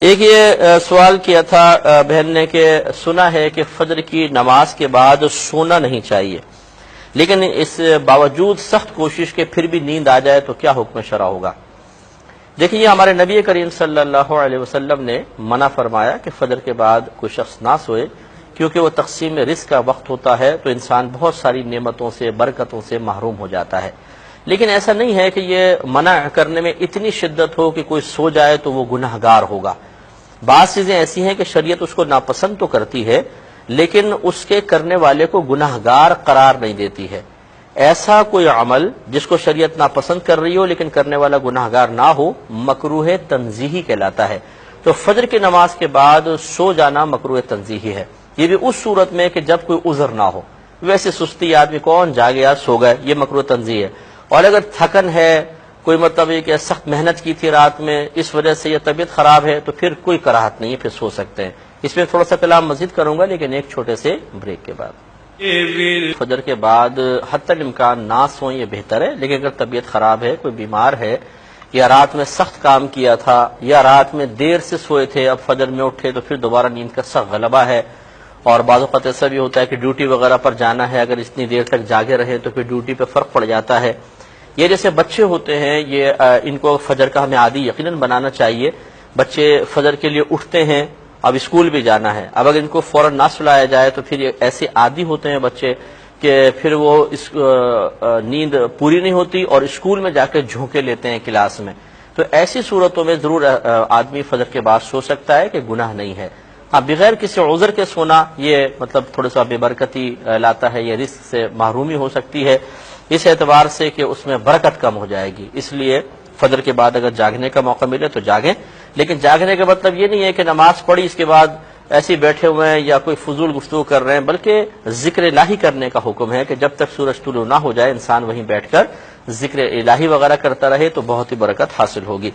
ایک یہ سوال کیا تھا بہن نے کہ سنا ہے کہ فجر کی نماز کے بعد سونا نہیں چاہیے، لیکن اس باوجود سخت کوشش کے پھر بھی نیند آ جائے تو کیا حکم شرع ہوگا؟ دیکھیں، یہ ہمارے نبی کریم صلی اللہ علیہ وسلم نے منع فرمایا کہ فجر کے بعد کوئی شخص نہ سوئے، کیونکہ وہ تقسیم رزق کا وقت ہوتا ہے تو انسان بہت ساری نعمتوں سے برکتوں سے محروم ہو جاتا ہے۔ لیکن ایسا نہیں ہے کہ یہ منع کرنے میں اتنی شدت ہو کہ کوئی سو جائے تو وہ گناہ گار ہوگا۔ بعض چیزیں ایسی ہیں کہ شریعت اس کو ناپسند تو کرتی ہے، لیکن اس کے کرنے والے کو گناہ گار قرار نہیں دیتی ہے۔ ایسا کوئی عمل جس کو شریعت ناپسند کر رہی ہو لیکن کرنے والا گناہ گار نہ ہو، مکروہ تنزیہی کہلاتا ہے۔ تو فجر کی نماز کے بعد سو جانا مکروہ تنزیہی ہے، یہ بھی اس صورت میں کہ جب کوئی عذر نہ ہو۔ ویسے سستی آدمی کون جاگے یا سو گئے، یہ مکروہ تنزیہ ہے۔ اور اگر تھکن ہے، کوئی مطلب یہ کہ سخت محنت کی تھی رات میں، اس وجہ سے یہ طبیعت خراب ہے، تو پھر کوئی کراہت نہیں ہے، پھر سو سکتے ہیں۔ اس میں تھوڑا سا کلام مزید کروں گا لیکن ایک چھوٹے سے بریک کے بعد۔ فجر کے بعد حتی الامکان نہ سوئیں، یہ بہتر ہے، لیکن اگر طبیعت خراب ہے، کوئی بیمار ہے، یا رات میں سخت کام کیا تھا، یا رات میں دیر سے سوئے تھے، اب فجر میں اٹھے تو پھر دوبارہ نیند کا سخت غلبہ ہے، اور بعض اوقات ایسا بھی ہوتا ہے کہ ڈیوٹی وغیرہ پر جانا ہے، اگر اتنی دیر تک جاگے رہے تو پھر ڈیوٹی پہ فرق پڑ جاتا ہے۔ یہ جیسے بچے ہوتے ہیں، یہ ان کو فجر کا ہمیں عادی یقیناً بنانا چاہیے۔ بچے فجر کے لیے اٹھتے ہیں، اب اسکول بھی جانا ہے، اب اگر ان کو فوراً نہ سلایا جائے تو پھر ایسے عادی ہوتے ہیں بچے کہ پھر وہ نیند پوری نہیں ہوتی اور اسکول میں جا کے جھونکے لیتے ہیں کلاس میں۔ تو ایسی صورتوں میں ضرور آدمی فجر کے بعد سو سکتا ہے کہ گناہ نہیں ہے۔ ہاں، بغیر کسی عذر کے سونا یہ مطلب تھوڑا سا بے برکتی لاتا ہے، یہ رزق سے محرومی ہو سکتی ہے، اس اعتبار سے کہ اس میں برکت کم ہو جائے گی۔ اس لیے فجر کے بعد اگر جاگنے کا موقع ملے تو جاگیں، لیکن جاگنے کا مطلب یہ نہیں ہے کہ نماز پڑھی اس کے بعد ایسے ہی بیٹھے ہوئے ہیں یا کوئی فضول گفتگو کر رہے ہیں، بلکہ ذکر الہی کرنے کا حکم ہے کہ جب تک سورج طلوع نہ ہو جائے انسان وہیں بیٹھ کر ذکر الہی وغیرہ کرتا رہے تو بہت ہی برکت حاصل ہوگی۔